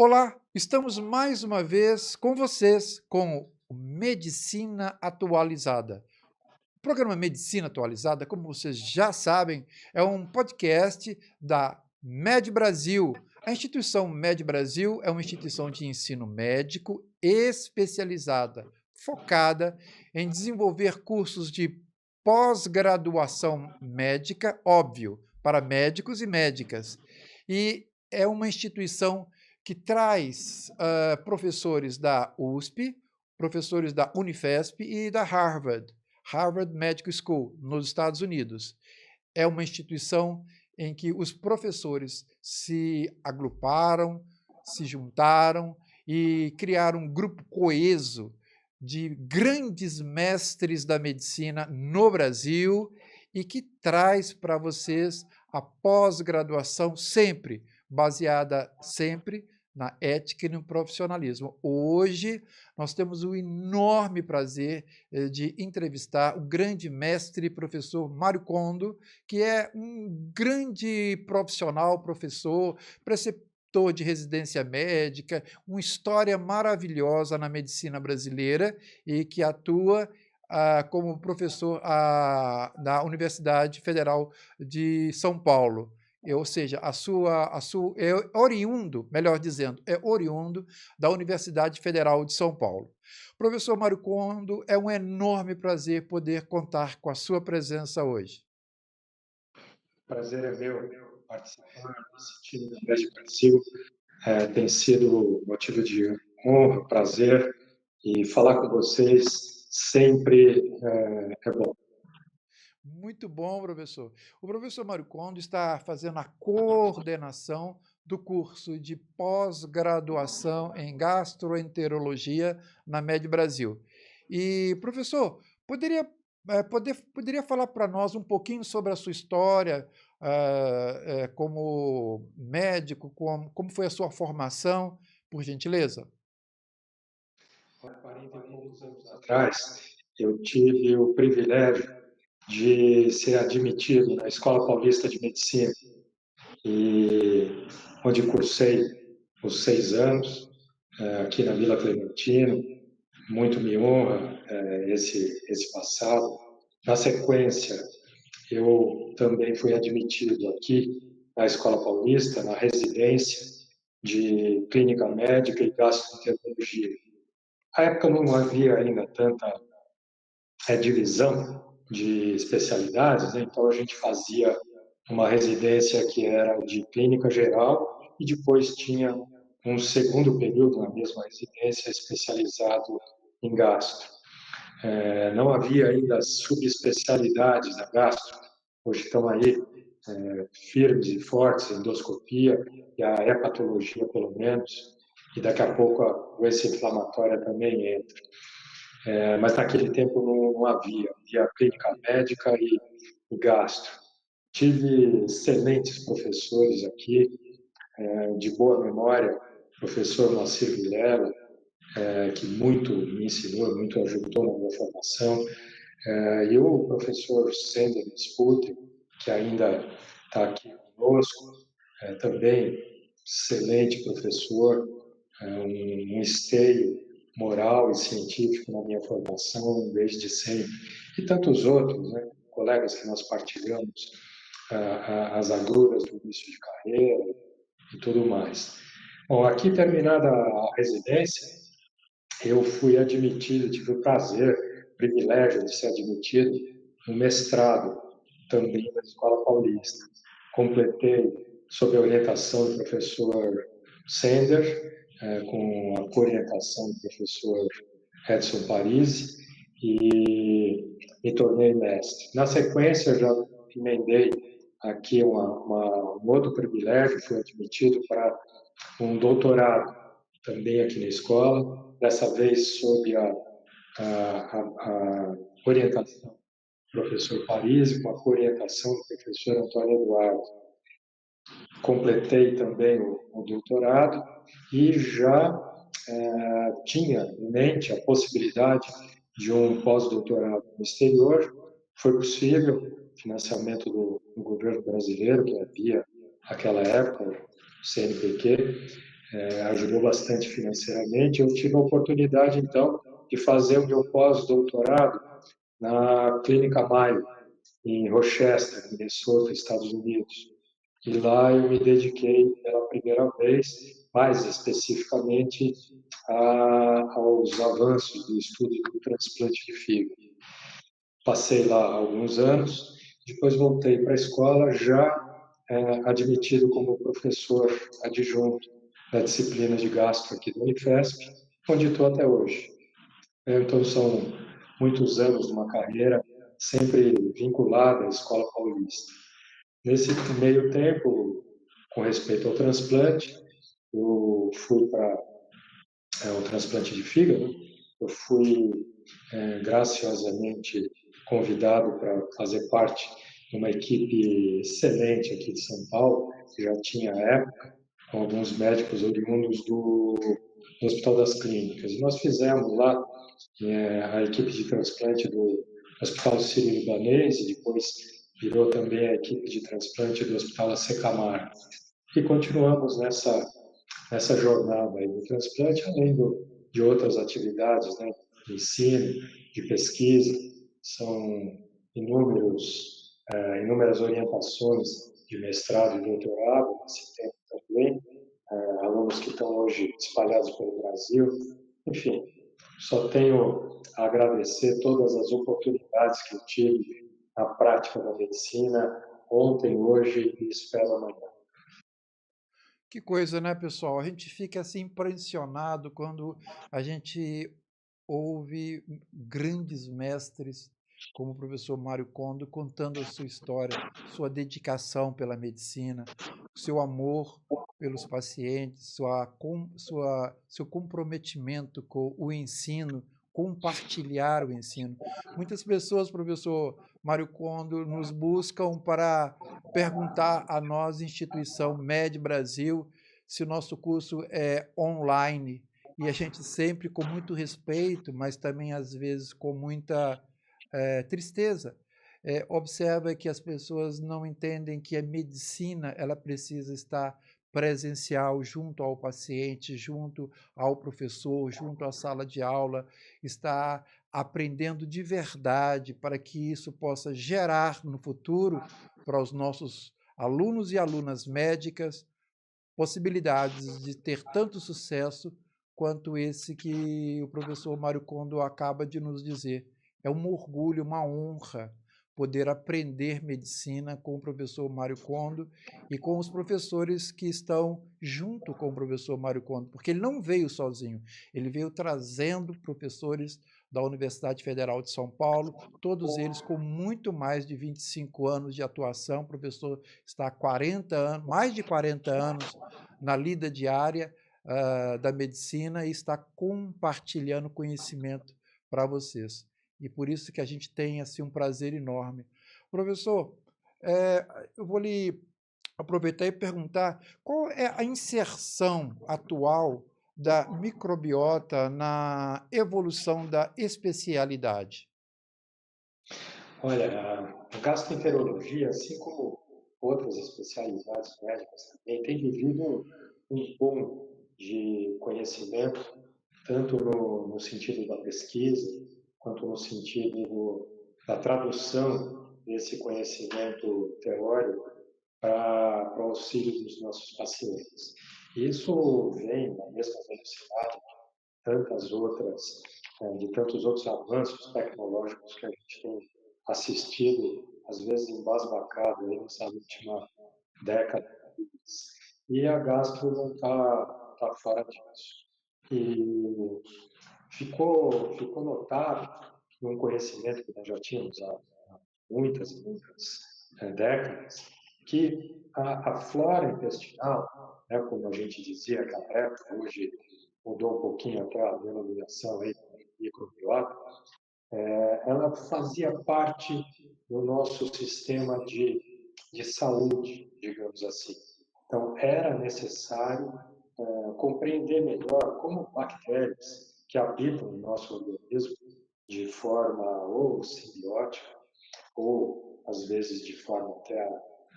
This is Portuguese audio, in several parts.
Olá, estamos mais uma vez com vocês com o Medicina Atualizada. O programa Medicina Atualizada, como vocês já sabem, é um podcast da Med Brasil. A instituição Med Brasil é uma instituição de ensino médico especializada, focada em desenvolver cursos de pós-graduação médica, óbvio, para médicos e médicas. E é uma instituição que traz professores da USP, professores da Unifesp e da Harvard. Harvard Medical School, nos Estados Unidos. É uma instituição em que os professores se agruparam, se juntaram e criaram um grupo coeso de grandes mestres da medicina no Brasil e que traz para vocês a pós-graduação sempre baseada sempre na ética e no profissionalismo. Hoje nós temos o enorme prazer de entrevistar o grande mestre e professor Mário Kondo, que é um grande profissional, professor, preceptor de residência médica, uma história maravilhosa na medicina brasileira e que atua como professor na Universidade Federal de São Paulo. Ou seja, é oriundo, melhor dizendo, é oriundo da Universidade Federal de São Paulo. Professor Mário Kondo, é um enorme prazer poder contar com a sua presença hoje. Prazer é meu participar desse time da Best Brasil. Tem sido motivo de honra, prazer, e falar com vocês sempre é bom. Muito bom, professor. O professor Mário Kondo está fazendo a coordenação do curso de pós-graduação em gastroenterologia na Med Brasil. E, professor, poderia falar para nós um pouquinho sobre a sua história como médico, como foi a sua formação, por gentileza? Há 40 e poucos anos atrás, eu tive o privilégio de ser admitido na Escola Paulista de Medicina, e onde cursei os 6 anos, aqui na Vila Clementino. Muito me honra esse passado. Na sequência, eu também fui admitido aqui na Escola Paulista, na residência de Clínica Médica e Gastroenterologia. Na época não havia ainda tanta divisão de especialidades, né? Então a gente fazia uma residência que era de clínica geral e depois tinha um segundo período na mesma residência especializado em gastro. Não havia ainda as subespecialidades da gastro. Hoje estão aí firmes e fortes, a endoscopia e a hepatologia, pelo menos, e daqui a pouco a doença inflamatória também entra. Mas naquele tempo não havia clínica médica e gastro. Tive excelentes professores aqui, de boa memória, o professor Moacir Vilela, que muito me ensinou, muito ajudou na minha formação, e o professor Sender Sputer, que ainda está aqui conosco, também excelente professor, um esteio moral e científico na minha formação desde sempre, e tantos outros, né, colegas que nós partilhamos as agruras do início de carreira e tudo mais. Bom, aqui terminada a residência, eu fui admitido, tive o prazer, o privilégio de ser admitido no mestrado, também na Escola Paulista. Completei sob a orientação do professor Sender, com a coorientação do professor Edson Parisi, e me tornei mestre. Na sequência, já emendei aqui um outro privilégio, fui admitido para um doutorado, também aqui na escola, dessa vez sob a orientação do professor Parisi, com a orientação do professor Antônio Eduardo. Completei também o doutorado e já tinha em mente a possibilidade de um pós-doutorado no exterior. Foi possível, financiamento do governo brasileiro, que havia naquela época, o CNPq, ajudou bastante financeiramente. Eu tive a oportunidade, então, de fazer o meu pós-doutorado na Clínica Mayo, em Rochester, Minnesota, Estados Unidos. E lá eu me dediquei pela primeira vez, mais especificamente, aos avanços do estudo do transplante de fígado. Passei lá alguns anos, depois voltei para a escola já admitido como professor adjunto da disciplina de gastro aqui do Unifesp, onde estou até hoje. Então são muitos anos de uma carreira sempre vinculada à Escola Paulista. Nesse meio tempo, com respeito ao transplante, eu fui para o transplante de fígado, eu fui graciosamente convidado para fazer parte de uma equipe excelente aqui de São Paulo, que já tinha à época, com alguns médicos oriundos do Hospital das Clínicas. E nós fizemos lá a equipe de transplante do Hospital Sírio-Libanês e depois virou também a equipe de transplante do Hospital Secamar. E continuamos nessa jornada aí do transplante, além de outras atividades, né, de ensino, de pesquisa, são inúmeras orientações de mestrado e doutorado nesse tempo também, alunos que estão hoje espalhados pelo Brasil, enfim, só tenho a agradecer todas as oportunidades que eu tive na prática da medicina, ontem, hoje e espero amanhã. Que coisa, né, pessoal? A gente fica assim impressionado quando a gente ouve grandes mestres como o professor Mário Kondo contando a sua história, sua dedicação pela medicina, seu amor pelos pacientes, seu comprometimento com o ensino, compartilhar o ensino. Muitas pessoas, professor Mário Kondo, nos buscam para perguntar a nós, instituição MED Brasil, se o nosso curso é online. E a gente sempre com muito respeito, mas também às vezes com muita tristeza, observa que as pessoas não entendem que a medicina ela precisa estar presencial junto ao paciente, junto ao professor, junto à sala de aula, estar aprendendo de verdade para que isso possa gerar no futuro para os nossos alunos e alunas médicas possibilidades de ter tanto sucesso quanto esse que o professor Mário Kondo acaba de nos dizer. É um orgulho, uma honra poder aprender medicina com o professor Mário Kondo e com os professores que estão junto com o professor Mário Kondo, porque ele não veio sozinho, ele veio trazendo professores da Universidade Federal de São Paulo, todos eles com muito mais de 25 anos de atuação. O professor está há 40 anos, mais de 40 anos na lida diária da medicina e está compartilhando conhecimento para vocês. E por isso que a gente tem assim, um prazer enorme. Professor, eu vou lhe aproveitar e perguntar qual é a inserção atual da microbiota na evolução da especialidade? Olha, a gastroenterologia, assim como outras especialidades médicas também, tem vivido um boom de conhecimento, tanto no sentido da pesquisa, quanto no sentido da tradução desse conhecimento teórico para o auxílio dos nossos pacientes. Isso vem na mesma velocidade de tantos outros avanços tecnológicos que a gente tem assistido, às vezes embasbacado aí nessa última década. E a gastro não está fora disso. E ficou notado num conhecimento que nós já tínhamos há muitas décadas, que a flora intestinal, né, como a gente dizia naquela época, hoje mudou um pouquinho até a denominação aí, microbiota, ela fazia parte do nosso sistema de saúde, digamos assim. Então, era necessário compreender melhor como bactérias que habitam no nosso organismo de forma ou simbiótica, ou às vezes de forma até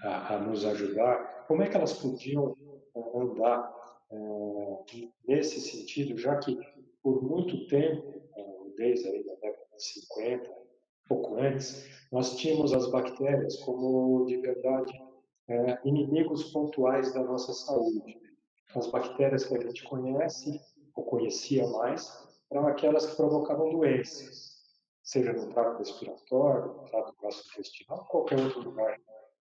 a nos ajudar, como é que elas podiam andar nesse sentido, já que por muito tempo, desde aí da década de 50, pouco antes, nós tínhamos as bactérias como, de verdade, inimigos pontuais da nossa saúde. As bactérias que a gente conhece, ou conhecia mais, eram aquelas que provocavam doenças, seja no trato respiratório, no trato gastrointestinal, qualquer outro lugar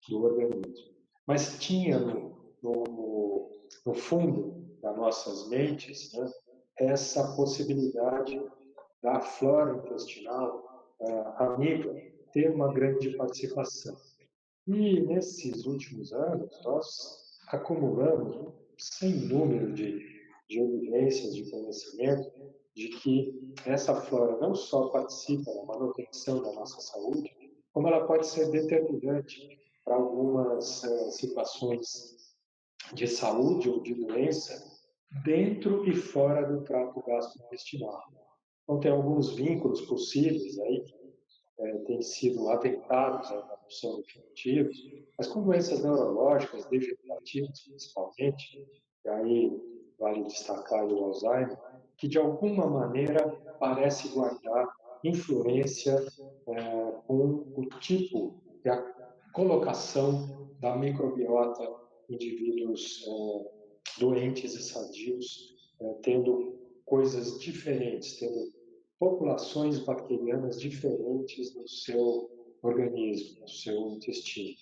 do organismo. Mas tinha no fundo das nossas mentes, né, essa possibilidade da flora intestinal amiga ter uma grande participação. E nesses últimos anos, nós acumulamos um sem número de evidências, de conhecimento, de que essa flora não só participa da manutenção da nossa saúde, como ela pode ser determinante para algumas situações de saúde ou de doença dentro e fora do trato gastrointestinal. Então, tem alguns vínculos possíveis aí têm sido atentados à função definitiva, mas com doenças neurológicas, degenerativas principalmente, e aí vale destacar o Alzheimer, que de alguma maneira parece guardar influência com o tipo e a colocação da microbiota em indivíduos doentes e sadios, tendo coisas diferentes, tendo populações bacterianas diferentes no seu organismo, no seu intestino.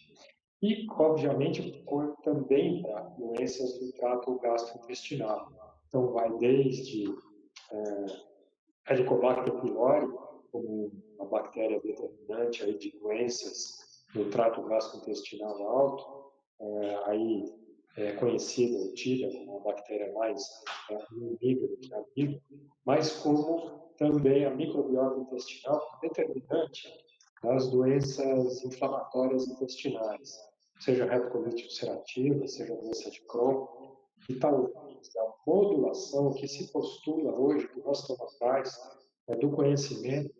E, obviamente, também para doenças do trato gastrointestinal. Então, vai desde Helicobacter pylori, como uma bactéria determinante aí de doenças do trato gastrointestinal alto, aí é conhecida ou tida como uma bactéria mais inimiga do que amiga, mas como também a microbiota intestinal determinante das doenças inflamatórias intestinais, seja retocolite ulcerativa, seja doença de Crohn, e talvez a modulação que se postula hoje, que nós estamos atrás, do conhecimento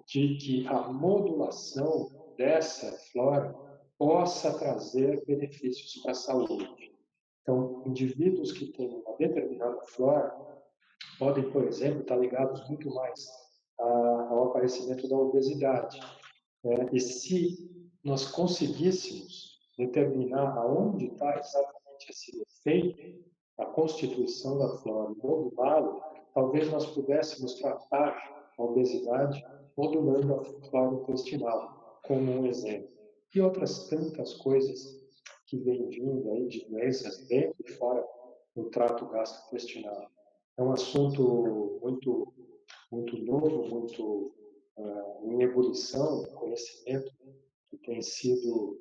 de que a modulação dessa flora possa trazer benefícios para a saúde. Então, indivíduos que têm uma determinada flora podem, por exemplo, estar ligados muito mais ao aparecimento da obesidade. E se nós conseguíssemos determinar aonde está exatamente esse efeito, a constituição da flora, modulá-lo, talvez nós pudéssemos tratar a obesidade modulando a flora intestinal, como um exemplo. E outras tantas coisas que vêm vindo aí de doenças dentro e fora do trato gastrointestinal. É um assunto muito novo, muito em ebulição, conhecimento que tem sido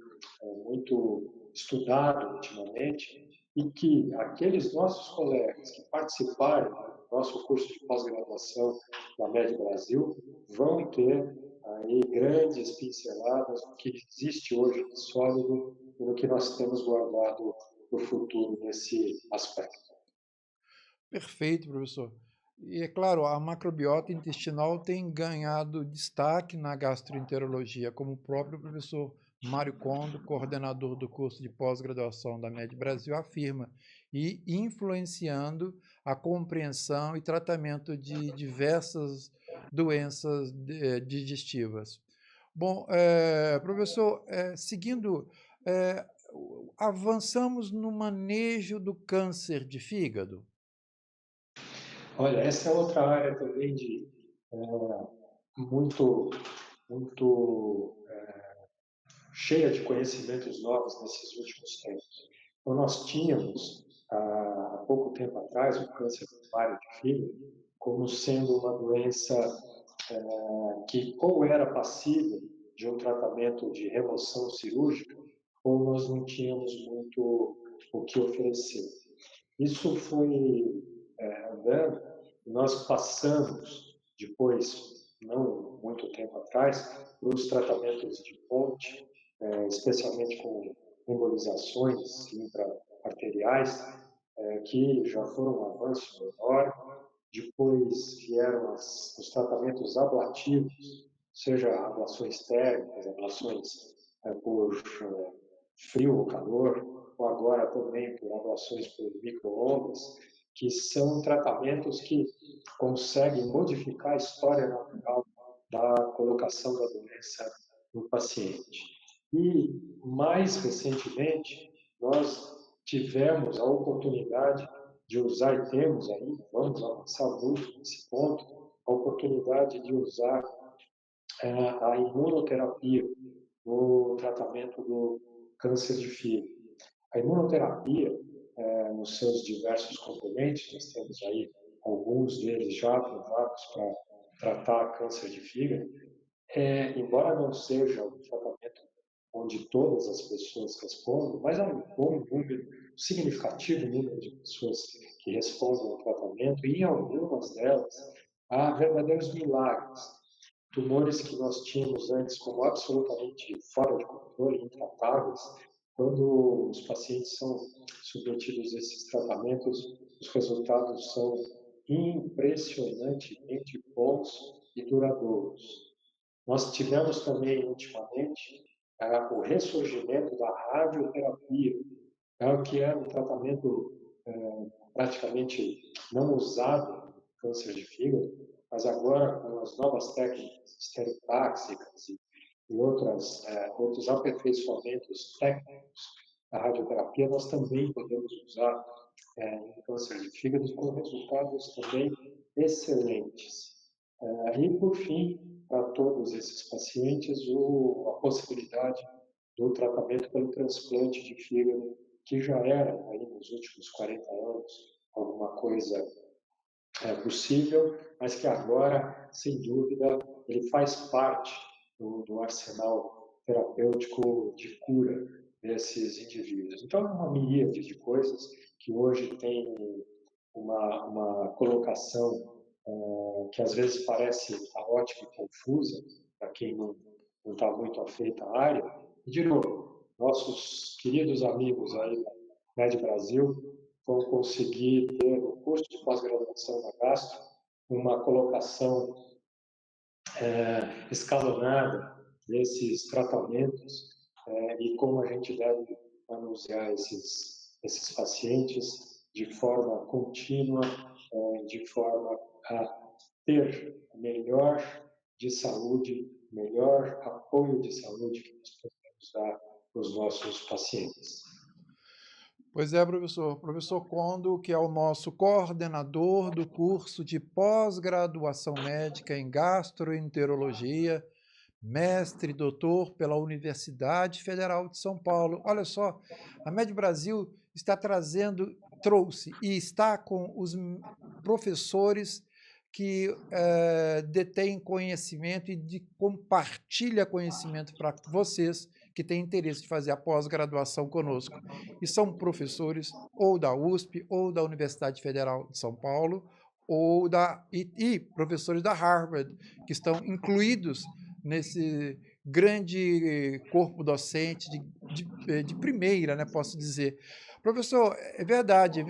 muito estudado ultimamente e que aqueles nossos colegas que participaram do nosso curso de pós-graduação da MED Brasil vão ter aí grandes pinceladas do que existe hoje de sólido e no que nós temos guardado para o futuro nesse aspecto. Perfeito, professor. E é claro, a macrobiota intestinal tem ganhado destaque na gastroenterologia, como o próprio professor Mário Kondo, coordenador do curso de pós-graduação da MED Brasil, afirma, e influenciando a compreensão e tratamento de diversas doenças digestivas. Bom, professor, seguindo, avançamos no manejo do câncer de fígado. Olha, essa é outra área também de muito cheia de conhecimentos novos nesses últimos tempos. Então, nós tínhamos, há pouco tempo atrás, o câncer primário de fígado como sendo uma doença que ou era passível de um tratamento de remoção cirúrgica, ou nós não tínhamos muito o que oferecer. Isso foi andando, e nós passamos, depois, não muito tempo atrás, para os tratamentos de ponte, especialmente com embolizações intra-arteriais, que já foram um avanço enorme. Depois vieram os tratamentos ablativos, seja ablações térmicas, ablações por frio ou calor, ou agora também por ablações por micro-ondas, que são tratamentos que conseguem modificar a história natural da colocação da doença no paciente. E, mais recentemente, nós tivemos a oportunidade de usar, e temos ainda, vamos avançar muito nesse ponto, a oportunidade de usar a imunoterapia no tratamento do câncer de fígado. A imunoterapia, nos seus diversos componentes, nós temos aí alguns deles já aprovados para tratar câncer de fígado, embora não seja um tratamento onde todas as pessoas respondem, mas há um bom número, um significativo número de pessoas que respondem ao tratamento, e em algumas delas há verdadeiros milagres. Tumores que nós tínhamos antes como absolutamente fora de controle, intratáveis, quando os pacientes são submetidos a esses tratamentos, os resultados são impressionantemente bons e duradouros. Nós tivemos também, ultimamente, o ressurgimento da radioterapia, que é um tratamento praticamente não usado no câncer de fígado, mas agora com as novas técnicas estereotáxicas e outros aperfeiçoamentos técnicos da radioterapia, nós também podemos usar em câncer de fígado com resultados também excelentes. E, por fim, para todos esses pacientes, a possibilidade do tratamento pelo transplante de fígado, que já era, aí nos últimos 40 anos, alguma coisa possível, mas que agora, sem dúvida, ele faz parte do arsenal terapêutico de cura desses indivíduos. Então, é uma miríade de coisas que hoje tem uma colocação que às vezes parece caótica e confusa para quem não está muito afeito à área. E, de novo, nossos queridos amigos aí da Med Brasil vão conseguir ter no curso de pós-graduação da Gastro uma colocação escalonada desses tratamentos e como a gente deve manusear esses pacientes de forma contínua, de forma a ter melhor de saúde, melhor apoio de saúde que nós podemos dar para os nossos pacientes. Pois é, professor. Professor Kondo, que é o nosso coordenador do curso de pós-graduação médica em gastroenterologia, mestre e doutor pela Universidade Federal de São Paulo. Olha só, a Med Brasil trouxe e está com os professores que detêm conhecimento e compartilha conhecimento para vocês que têm interesse de fazer a pós-graduação conosco. E são professores ou da USP ou da Universidade Federal de São Paulo e professores da Harvard, que estão incluídos nesse grande corpo docente de primeira, né, posso dizer. Professor, é verdade,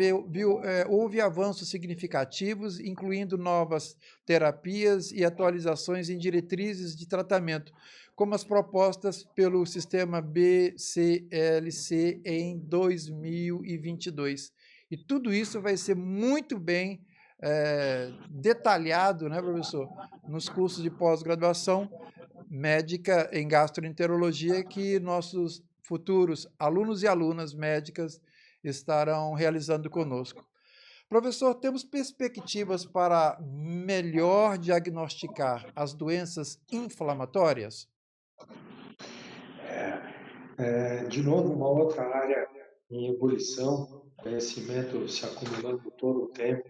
houve avanços significativos, incluindo novas terapias e atualizações em diretrizes de tratamento, como as propostas pelo sistema BCLC em 2022. E tudo isso vai ser muito bem detalhado, né, professor, nos cursos de pós-graduação médica em gastroenterologia que nossos futuros alunos e alunas médicas estarão realizando conosco. Professor, temos perspectivas para melhor diagnosticar as doenças inflamatórias? De novo, uma outra área em ebulição, conhecimento se acumulando todo o tempo.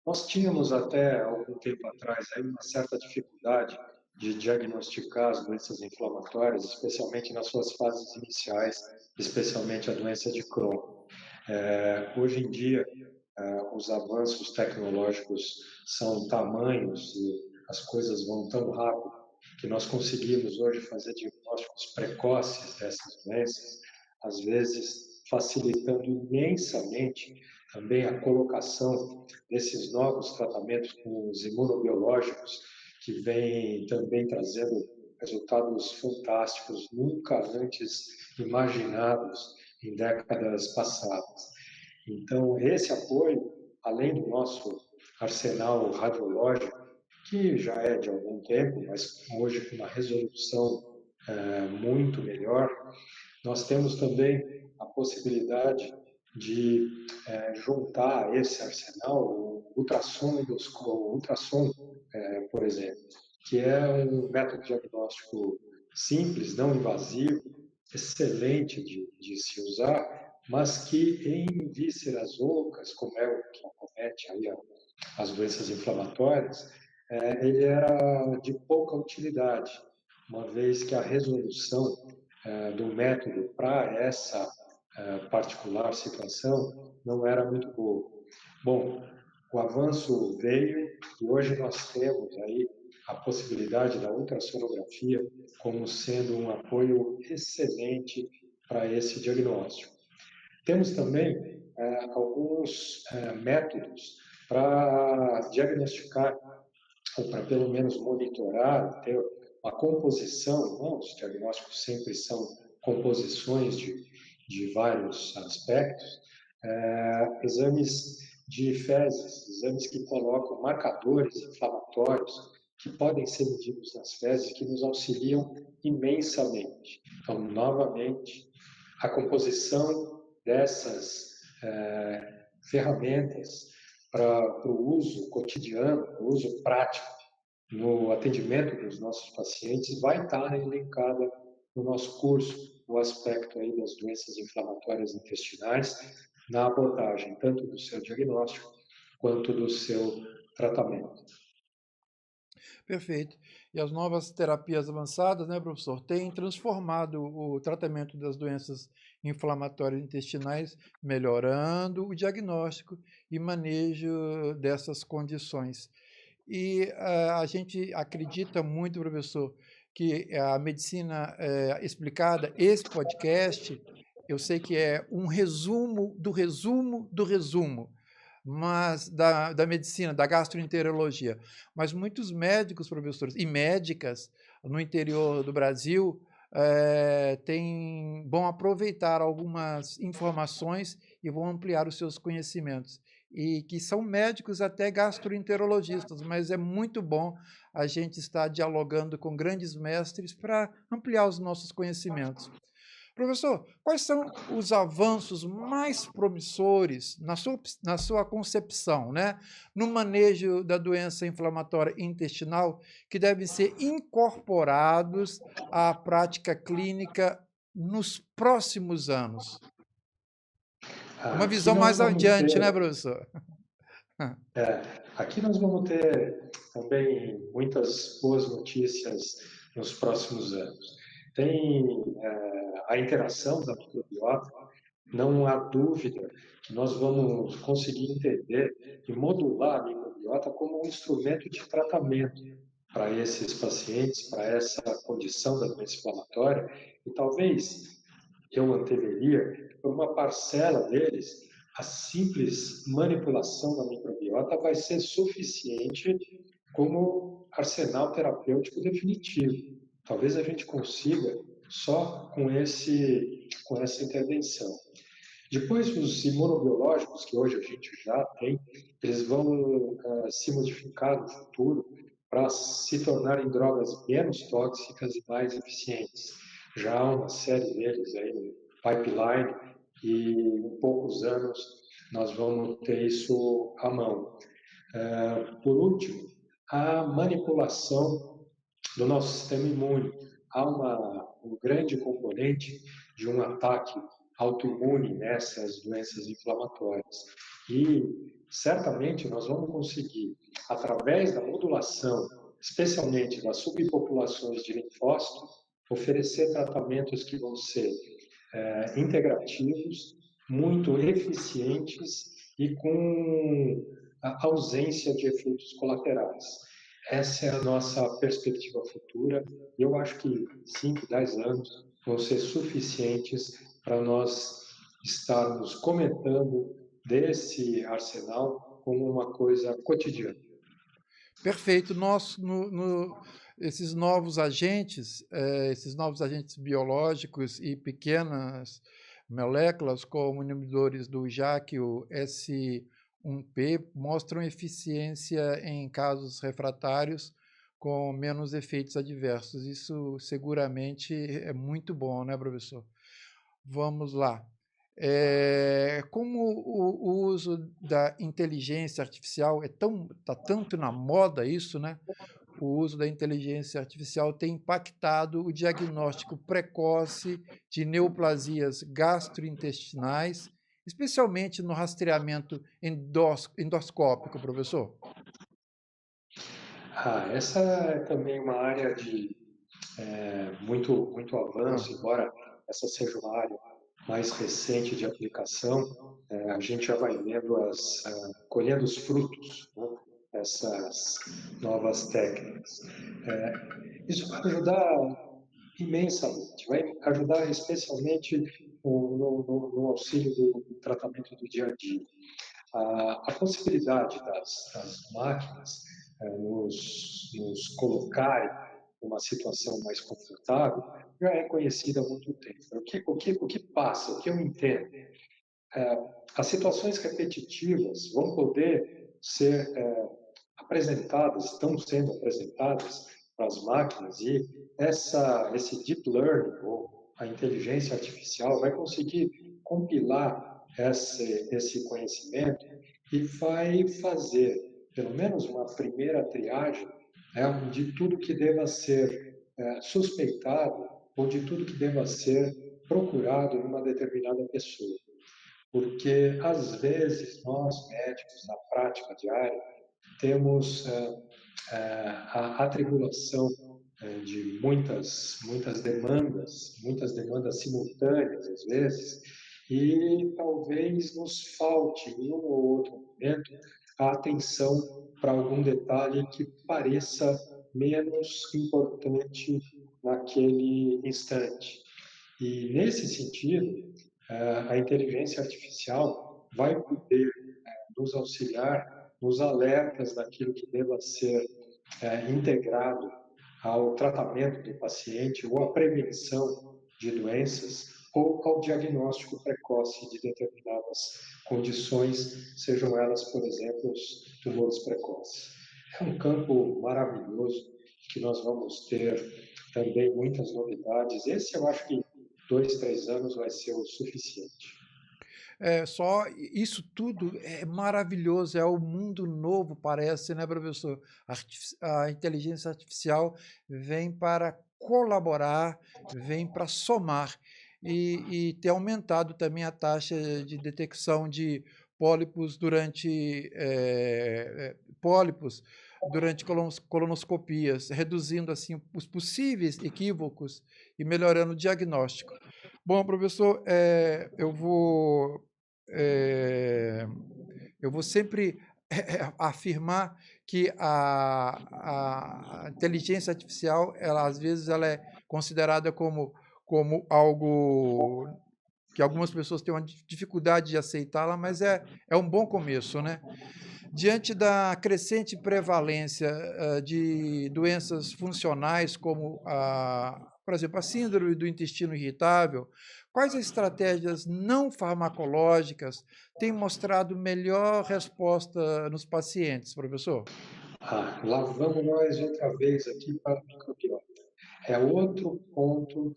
Nós tínhamos até algum tempo atrás aí uma certa dificuldade de diagnosticar as doenças inflamatórias, especialmente nas suas fases iniciais, especialmente a doença de Crohn. Hoje em dia, os avanços tecnológicos são tamanhos e as coisas vão tão rápido que nós conseguimos hoje fazer diagnósticos precoces dessas doenças, às vezes facilitando imensamente também a colocação desses novos tratamentos com os imunobiológicos, que vêm também trazendo resultados fantásticos, nunca antes imaginados em décadas passadas. Então, esse apoio, além do nosso arsenal radiológico, que já é de algum tempo, mas hoje com uma resolução muito melhor, nós temos também a possibilidade de juntar a esse arsenal o ultrassom, por exemplo, que é um método diagnóstico simples, não invasivo, excelente de se usar, mas que em vísceras ocas, como é o que acomete aí as doenças inflamatórias, ele era de pouca utilidade, uma vez que a resolução do método para essa particular situação não era muito boa. Bom, o avanço veio e hoje nós temos aí a possibilidade da ultrassonografia como sendo um apoio excelente para esse diagnóstico. Temos também alguns métodos para diagnosticar ou para pelo menos monitorar, ter uma composição, não, os diagnósticos sempre são composições de vários aspectos, exames de fezes, exames que colocam marcadores inflamatórios que podem ser medidos nas fezes, que nos auxiliam imensamente. Então, novamente, a composição dessas ferramentas para o uso cotidiano, o uso prático no atendimento dos nossos pacientes vai estar elencada no nosso curso, o aspecto aí das doenças inflamatórias intestinais, na abordagem tanto do seu diagnóstico quanto do seu tratamento. Perfeito. E as novas terapias avançadas, né, professor, têm transformado o tratamento das doenças inflamatórias intestinais, melhorando o diagnóstico e manejo dessas condições. E a gente acredita muito, professor, que a medicina explicada, esse podcast, eu sei que é um resumo do resumo do resumo, mas da medicina, da gastroenterologia. Mas muitos médicos, professores, e médicas no interior do Brasil vão aproveitar algumas informações e vão ampliar os seus conhecimentos. E que são médicos até gastroenterologistas, mas é muito bom a gente estar dialogando com grandes mestres para ampliar os nossos conhecimentos. Professor, quais são os avanços mais promissores na sua concepção, né, no manejo da doença inflamatória intestinal que devem ser incorporados à prática clínica nos próximos anos? Uma Aqui visão nós mais vamos adiante, né, ter, professor? é, aqui nós vamos ter também muitas boas notícias nos próximos anos. Tem a interação da microbiota, não há dúvida que nós vamos conseguir entender e modular a microbiota como um instrumento de tratamento para esses pacientes, para essa condição da doença inflamatória, e talvez eu anteveria que por uma parcela deles, a simples manipulação da microbiota vai ser suficiente como arsenal terapêutico definitivo. Talvez a gente consiga só com essa intervenção. Depois, os imunobiológicos, que hoje a gente já tem, eles vão se modificar no futuro para se tornarem drogas menos tóxicas e mais eficientes. Já há uma série deles aí no pipeline e em poucos anos nós vamos ter isso à mão. Por último, a manipulação do nosso sistema imune. Há um grande componente de um ataque autoimune nessas doenças inflamatórias. E certamente nós vamos conseguir, através da modulação, especialmente das subpopulações de linfócitos, oferecer tratamentos que vão ser integrativos, muito eficientes e com a ausência de efeitos colaterais. Essa é a nossa perspectiva futura e eu acho que 5, 10 anos vão ser suficientes para nós estarmos comentando desse arsenal como uma coisa cotidiana. Perfeito. Esses novos agentes biológicos e pequenas moléculas, como inibidores do JAK, o S1P, mostram eficiência em casos refratários com menos efeitos adversos. Isso seguramente é muito bom, né, professor? Vamos lá. Como o uso da inteligência artificial está tanto na moda isso, né? O uso da inteligência artificial tem impactado o diagnóstico precoce de neoplasias gastrointestinais, especialmente no rastreamento endoscópico, professor? Essa é também uma área de muito Ah, avanço, embora essa seja uma área mais recente de aplicação, a gente já vai vendo colhendo os frutos, né, dessas novas técnicas. Isso vai ajudar imensamente, vai ajudar especialmente no auxílio do tratamento do dia a dia. A possibilidade das máquinas nos colocarem numa situação mais confortável já é conhecida há muito tempo. O que passa, o que eu entendo, as situações repetitivas vão poder ser apresentadas, estão sendo apresentadas para as máquinas e esse deep learning, ou a inteligência artificial, vai conseguir compilar esse conhecimento e vai fazer, pelo menos, uma primeira triagem, de tudo que deva ser suspeitado ou de tudo que deva ser procurado numa determinada pessoa. Porque, às vezes, nós, médicos, na prática diária, temos a atribulação de muitas demandas simultâneas, às vezes, e talvez nos falte, em um ou outro momento, a atenção para algum detalhe que pareça menos importante naquele instante. E, nesse sentido, a inteligência artificial vai poder nos auxiliar nos alertas daquilo que deva ser integrado ao tratamento do paciente ou à prevenção de doenças ou ao diagnóstico precoce de determinadas condições, sejam elas, por exemplo, os tumores precoces. É um campo maravilhoso que nós vamos ter também muitas novidades. Esse eu acho que 2, 3 anos vai ser o suficiente. Só isso tudo é maravilhoso, é o mundo novo, parece, né, professor? A inteligência artificial vem para colaborar, vem para somar e ter aumentado também a taxa de detecção de pólipos pólipos durante colonoscopias, reduzindo assim os possíveis equívocos e melhorando o diagnóstico. Bom, professor, eh, eu vou sempre afirmar que a inteligência artificial, ela às vezes ela é considerada como algo que algumas pessoas têm uma dificuldade de aceitá-la, mas é um bom começo, né? Diante da crescente prevalência de doenças funcionais, como, por exemplo, a síndrome do intestino irritável, quais estratégias não farmacológicas têm mostrado melhor resposta nos pacientes, professor? Lá vamos nós outra vez aqui para o microbiota. É outro ponto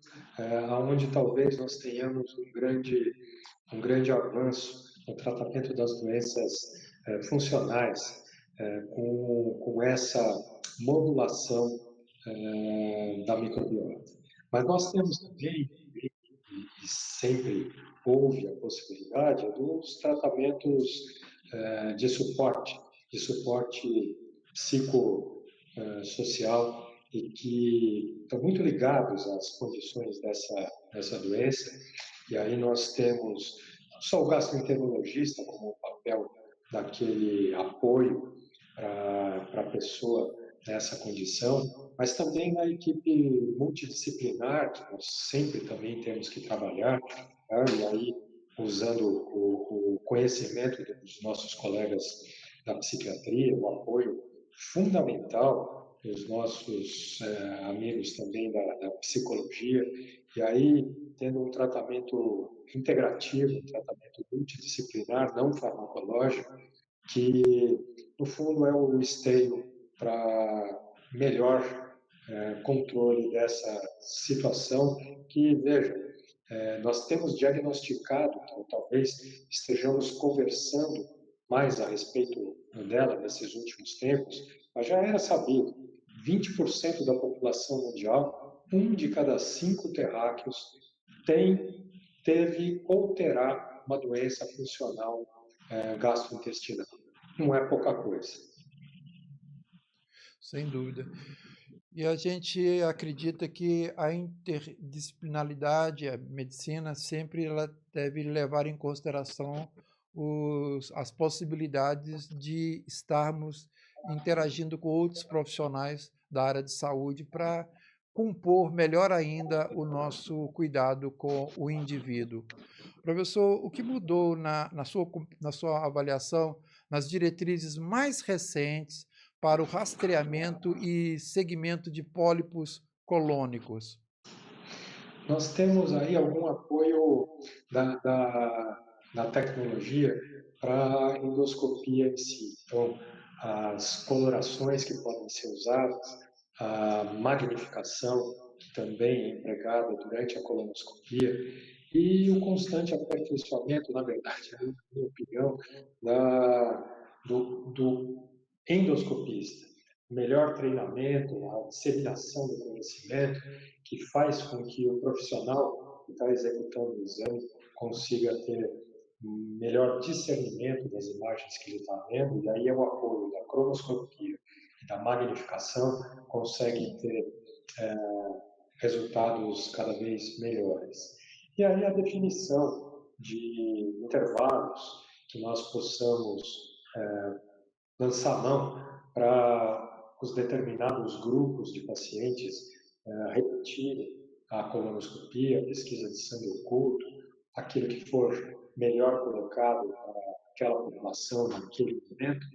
onde talvez nós tenhamos um grande avanço no tratamento das doenças funcionais, com essa modulação da microbiota. Mas nós temos também, e sempre houve a possibilidade, dos tratamentos de suporte psicossocial e que estão muito ligados às condições dessa doença. E aí nós temos não só o gastroenterologista como o papel daquele apoio para a pessoa nessa condição, mas também a equipe multidisciplinar, que nós sempre também temos que trabalhar, né? E aí usando o conhecimento dos nossos colegas da psiquiatria, o apoio fundamental dos nossos amigos também da psicologia, e aí tendo um tratamento integrativo, um tratamento multidisciplinar, não farmacológico, que, no fundo, é o esteio para melhor controle dessa situação que, veja, nós temos diagnosticado, então, talvez estejamos conversando mais a respeito dela nesses últimos tempos, mas já era sabido, 20% da população mundial, um de cada 5 terráqueos teve ou terá uma doença funcional gastrointestinal. Não é pouca coisa. Sem dúvida. E a gente acredita que a interdisciplinaridade, a medicina, sempre ela deve levar em consideração as possibilidades de estarmos interagindo com outros profissionais da área de saúde para compor melhor ainda o nosso cuidado com o indivíduo. Professor, o que mudou na sua avaliação nas diretrizes mais recentes para o rastreamento e segmento de pólipos colônicos? Nós temos aí algum apoio da tecnologia para a endoscopia em si. Então, as colorações que podem ser usadas, a magnificação, que também é empregada durante a colonoscopia, e o constante aperfeiçoamento, na verdade, na minha opinião, do endoscopista. O melhor treinamento, a disseminação do conhecimento, que faz com que o profissional que está executando o exame consiga ter melhor discernimento das imagens que ele está vendo, e aí é o apoio da cronoscopia e da magnificação conseguem ter resultados cada vez melhores. E aí a definição de intervalos que nós possamos lançar mão para os determinados grupos de pacientes repetirem a colonoscopia, a pesquisa de sangue oculto, aquilo que for melhor colocado para aquela população naquele momento,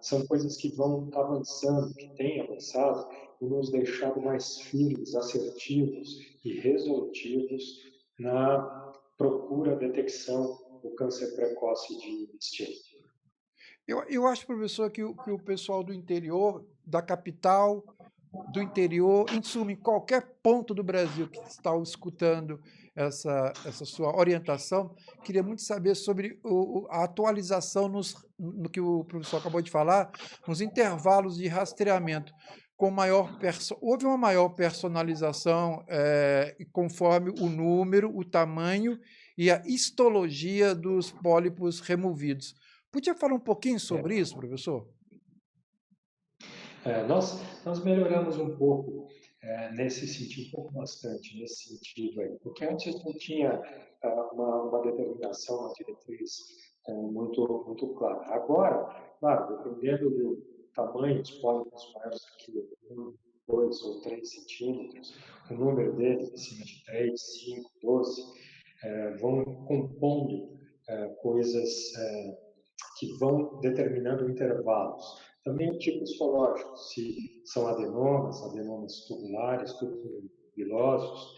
são coisas que vão avançando, que têm avançado e nos deixado mais firmes, assertivos e resolutivos na procura, detecção do câncer precoce de intestino. Eu acho, professor, que o pessoal do interior, da capital, do interior, em suma, em qualquer ponto do Brasil que está escutando essa sua orientação, queria muito saber sobre a atualização no que o professor acabou de falar, nos intervalos de rastreamento, houve uma maior personalização conforme o número, o tamanho e a histologia dos pólipos removidos. Podia falar um pouquinho sobre isso, professor? Nós melhoramos um pouco nesse sentido, um pouco bastante nesse sentido aí, porque antes não tinha uma determinação, uma diretriz muito clara. Agora, claro, dependendo do tamanho dos pólipos maiores do que 1, 2 ou 3 centímetros, o número deles acima de 3, 5, 12, vão compondo coisas que vão determinando intervalos. Também tipos histológicos, se são adenomas tubulares, tubulosos,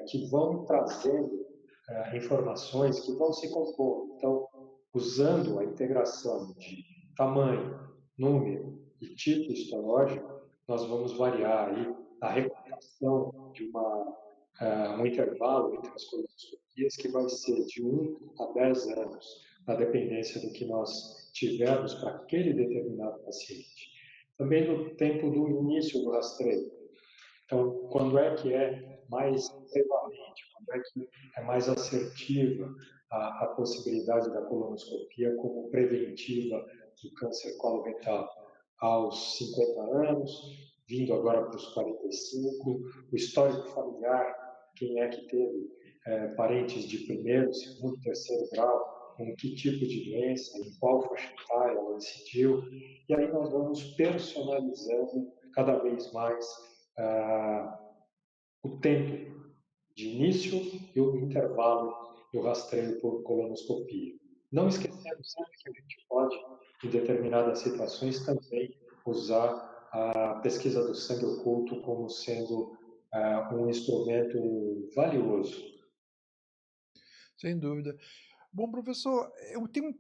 que vão trazendo informações que vão se compondo. Então, usando a integração de tamanho, número e tipo histológico, nós vamos variar aí a recomendação de um intervalo entre as colonoscopias que vai ser de 1 a 10 anos, na dependência do que nós tivermos para aquele determinado paciente. Também no tempo do início do rastreio. Então, quando é que é mais prevalente, quando é que é mais assertiva a possibilidade da colonoscopia como preventiva do câncer coloretal? Aos 50 anos, vindo agora para os 45, o histórico familiar, quem é que teve parentes de primeiro, segundo, terceiro grau, com que tipo de doença, em qual faixa etária ela incidiu, e aí nós vamos personalizando cada vez mais o tempo de início e o intervalo do rastreio por colonoscopia. Não esquecendo sempre que a gente pode, em determinadas situações, também usar a pesquisa do sangue oculto como sendo um instrumento valioso. Sem dúvida. Bom, professor,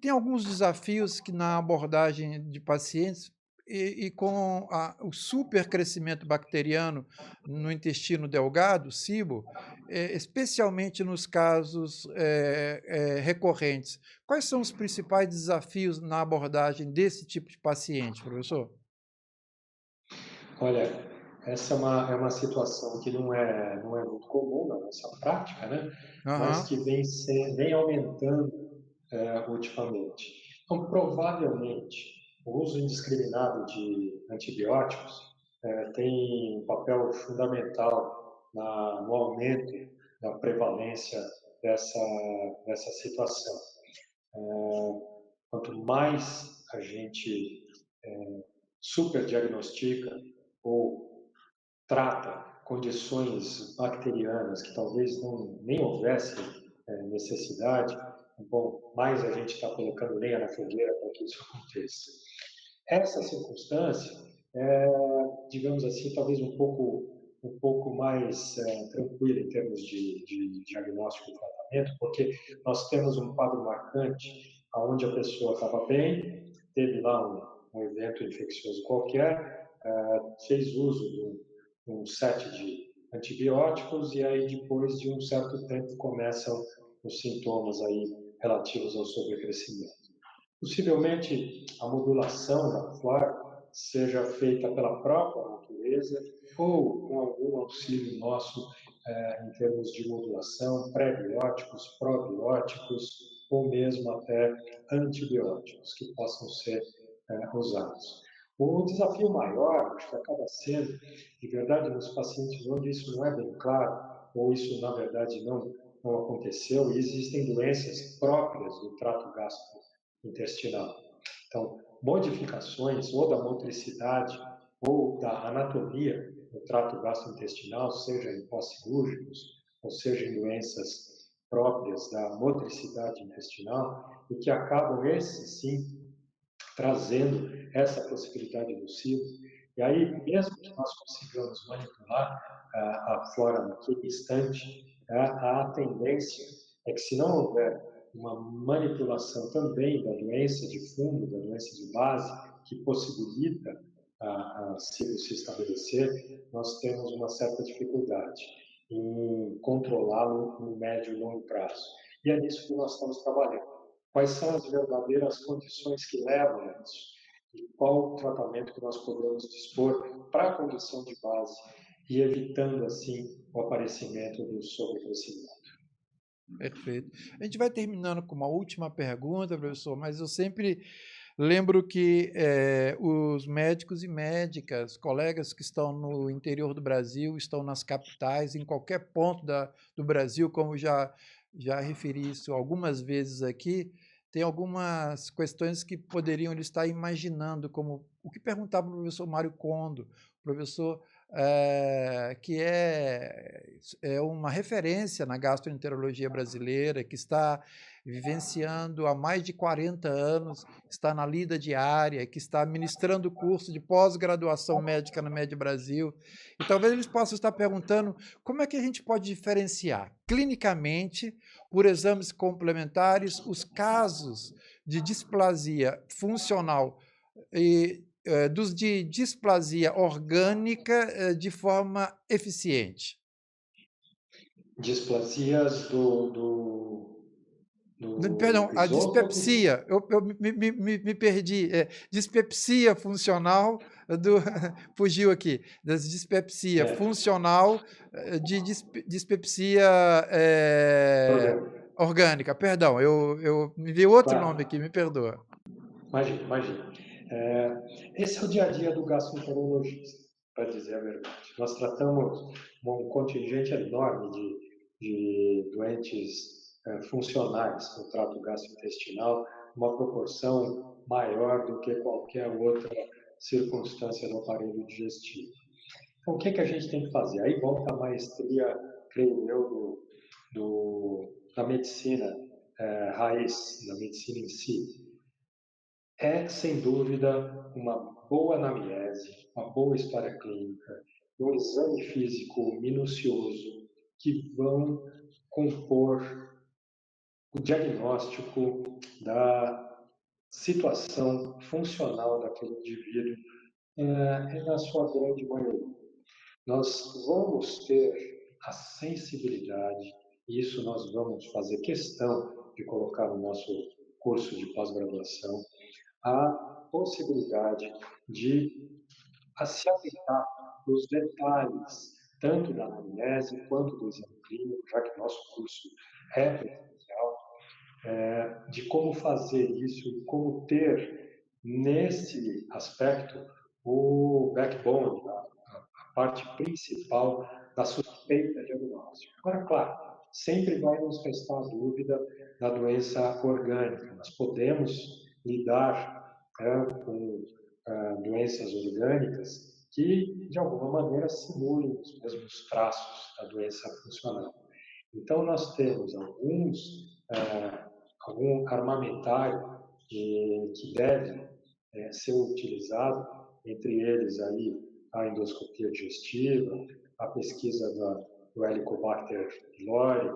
tem alguns desafios que na abordagem de pacientes e com o supercrescimento bacteriano no intestino delgado, SIBO, especialmente nos casos recorrentes. Quais são os principais desafios na abordagem desse tipo de paciente, professor? Olha, essa é uma situação que não é muito comum na nossa prática, né? Mas Aham, que vem aumentando ultimamente. Então, provavelmente, o uso indiscriminado de antibióticos tem um papel fundamental no aumento da prevalência dessa, dessa situação. Quanto mais a gente superdiagnostica ou trata condições bacterianas que talvez nem houvesse necessidade, bom, mais a gente está colocando lenha na fogueira para que isso aconteça. Essa circunstância é, digamos assim, talvez um pouco mais tranquila em termos de diagnóstico e tratamento, porque nós temos um quadro marcante onde a pessoa estava bem, teve lá um evento infeccioso qualquer, fez uso de um set de antibióticos e aí depois de um certo tempo começam os sintomas aí relativos ao sobrecrescimento. Possivelmente a modulação da flora seja feita pela própria natureza ou com algum auxílio nosso em termos de modulação, pré-bióticos, probióticos ou mesmo até antibióticos que possam ser usados. O desafio maior, acho que acaba sendo, de verdade, nos pacientes onde isso não é bem claro, ou isso, na verdade, não aconteceu, e existem doenças próprias do trato gastrointestinal. Então, modificações ou da motricidade ou da anatomia do trato gastrointestinal, seja em pós-cirúrgicos, ou seja em doenças próprias da motricidade intestinal, e que acabam, esses sim, trazendo essa possibilidade do ciclo. E aí, mesmo que nós consigamos manipular a flora naquele instante, a tendência é que, se não houver uma manipulação também da doença de fundo, da doença de base, que possibilita a ciclo se estabelecer, nós temos uma certa dificuldade em controlá-lo no médio e longo prazo. E é nisso que nós estamos trabalhando. Quais são as verdadeiras condições que levam a isso? E qual o tratamento que nós podemos dispor para a condição de base e evitando, assim, o aparecimento do sobrecrescimento? perfeito. A gente vai terminando com uma última pergunta, professor, mas eu sempre lembro que os médicos e médicas, colegas que estão no interior do Brasil, estão nas capitais, em qualquer ponto do Brasil, como já referi isso algumas vezes aqui, tem algumas questões que poderiam eles estar imaginando, como o que perguntava o professor Mário Kondo, professor que é uma referência na gastroenterologia brasileira, que está vivenciando há mais de 40 anos, está na lida diária, que está ministrando curso de pós-graduação médica na Med Brasil. E talvez eles possam estar perguntando como é que a gente pode diferenciar clinicamente, por exames complementares, os casos de displasia funcional e dos de displasia orgânica de forma eficiente. Displasias do Perdão, a esôfago, dispepsia, eu me perdi, dispepsia funcional do fugiu aqui, das dispepsia é, funcional, de dispepsia, orgânico. orgânica, perdão, eu me veio outro nome aqui, Claro, me perdoa. imagina, imagina. Esse é o dia a dia do gastroenterologista, para dizer a verdade. Nós tratamos um contingente enorme de doentes funcionais no trato gastrointestinal, uma proporção maior do que qualquer outra circunstância no aparelho digestivo. Então, o que, que a gente tem que fazer? Aí volta a maestria, creio eu, da medicina raiz, da medicina em si. É, sem dúvida, uma boa anamnese, uma boa história clínica, um exame físico minucioso que vão compor o diagnóstico da situação funcional daquele indivíduo, na sua grande maioria. Nós vamos ter a sensibilidade, e isso nós vamos fazer questão de colocar no nosso curso de pós-graduação, a possibilidade de se atentar nos detalhes, tanto da anamnese quanto do exame clínico, já que nosso curso é presencial, de como fazer isso e como ter, nesse aspecto, o backbone, a parte principal da suspeita diagnóstica. Agora, claro, sempre vai nos restar a dúvida da doença orgânica. Nós podemos lidar com doenças orgânicas que, de alguma maneira, simulem os mesmos traços da doença funcional. Então, nós temos algum armamentário que deve ser utilizado, entre eles aí a endoscopia digestiva, a pesquisa do Helicobacter pylori,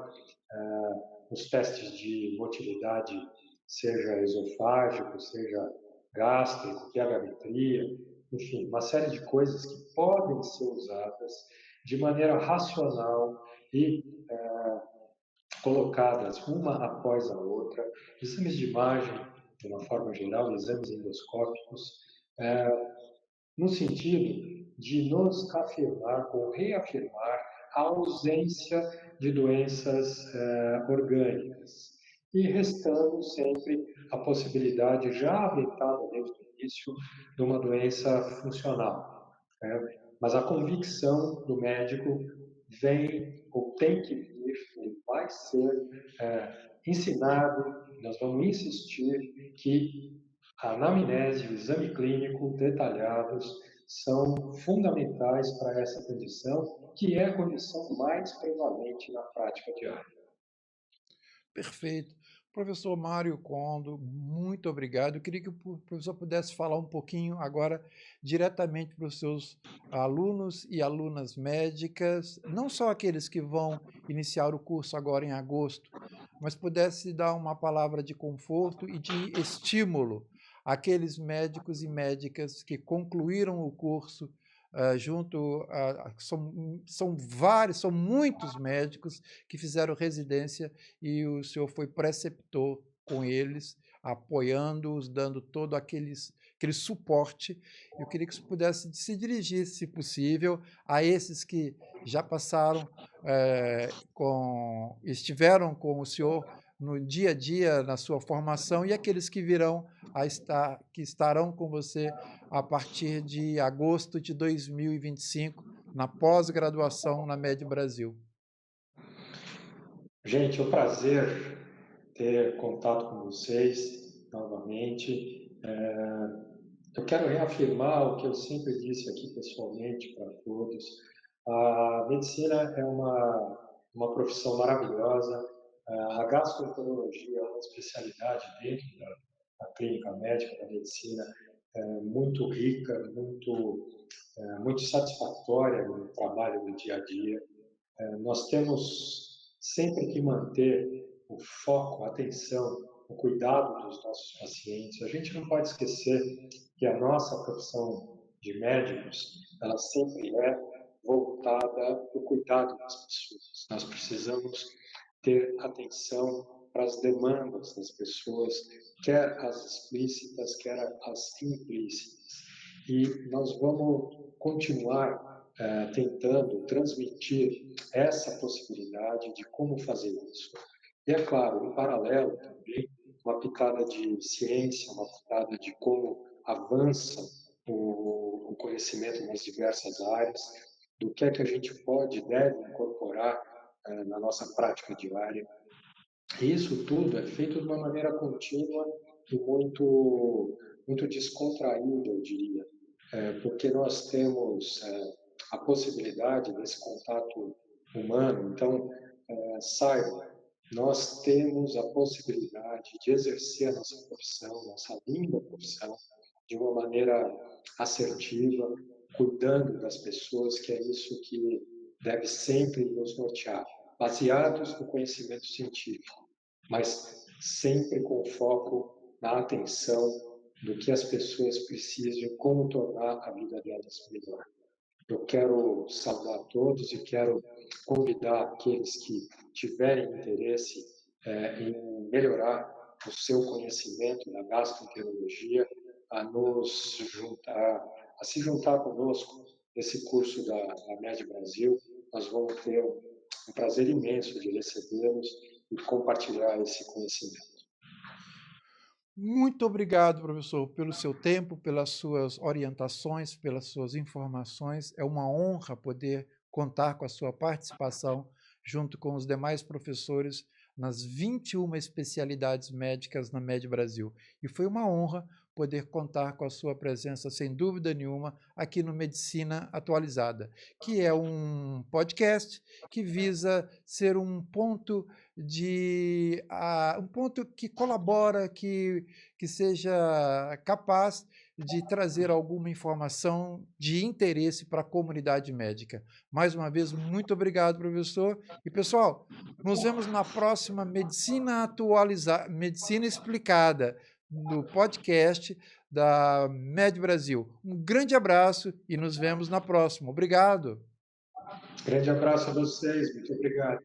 os testes de motilidade, seja esofágico, seja gástrico, pH-metria, enfim, uma série de coisas que podem ser usadas de maneira racional e colocadas uma após a outra, exames de imagem, de uma forma geral, exames endoscópicos, no sentido de nos afirmar ou reafirmar a ausência de doenças orgânicas e restando sempre a possibilidade já aventada desde o início de uma doença funcional. Mas a convicção do médico vem ou tem que vir, ele vai ser ensinado, nós vamos insistir que a anamnese e o exame clínico detalhados são fundamentais para essa condição, que é a condição mais prevalente na prática diária. Perfeito. Professor Mário Kondo, muito obrigado. Eu queria que o professor pudesse falar um pouquinho agora diretamente para os seus alunos e alunas médicas, não só aqueles que vão iniciar o curso agora em agosto, mas pudesse dar uma palavra de conforto e de estímulo àqueles médicos e médicas que concluíram o curso são muitos médicos que fizeram residência e o senhor foi preceptor com eles, apoiando-os, dando todo aquele suporte. Eu queria que você pudesse se dirigir, se possível, a esses que já passaram, estiveram com o senhor no dia a dia, na sua formação, e aqueles que que estarão com você a partir de agosto de 2025, na pós-graduação na MED Brasil. Gente, é um prazer ter contato com vocês novamente. Eu quero reafirmar o que eu sempre disse aqui pessoalmente para todos. A medicina é uma profissão maravilhosa. A gastroenterologia é uma especialidade dentro da clínica médica da medicina, muito rica, muito satisfatória no trabalho do dia a dia. Nós temos sempre que manter o foco, a atenção, o cuidado dos nossos pacientes. A gente não pode esquecer que a nossa profissão de médicos, ela sempre é voltada para o cuidado das pessoas. Nós precisamos ter atenção para as demandas das pessoas, quer as explícitas, quer as implícitas. E nós vamos continuar tentando transmitir essa possibilidade de como fazer isso. E, é claro, em paralelo também, uma pitada de ciência, uma pitada de como avança o conhecimento nas diversas áreas, do que é que a gente pode e deve incorporar na nossa prática diária. E isso tudo é feito de uma maneira contínua e muito descontraída, eu diria, porque nós temos a possibilidade desse contato humano. Então, saiba, nós temos a possibilidade de exercer a nossa profissão, nossa linda profissão, de uma maneira assertiva, cuidando das pessoas, que é isso que deve sempre nos nortear, baseados no conhecimento científico, mas sempre com foco na atenção do que as pessoas precisam e como tornar a vida delas melhor. Eu quero saudar todos e quero convidar aqueles que tiverem interesse em melhorar o seu conhecimento na gastroenterologia a nos juntar, a se juntar conosco nesse curso da MED Brasil. Nós vamos ter um prazer imenso de recebê-los e compartilhar esse conhecimento. Muito obrigado, professor, pelo seu tempo, pelas suas orientações, pelas suas informações. É uma honra poder contar com a sua participação junto com os demais professores nas 21 especialidades médicas na MED Brasil. E foi uma honra poder contar com a sua presença, sem dúvida nenhuma, aqui no Medicina Atualizada, que é um podcast que visa ser um ponto um ponto que colabora, que seja capaz de trazer alguma informação de interesse para a comunidade médica. Mais uma vez, muito obrigado, professor. E, pessoal, nos vemos na próxima Medicina Atualizada, Medicina Explicada, no podcast da Med Brasil. Um grande abraço e nos vemos na próxima. Obrigado. Grande abraço a vocês, muito obrigado.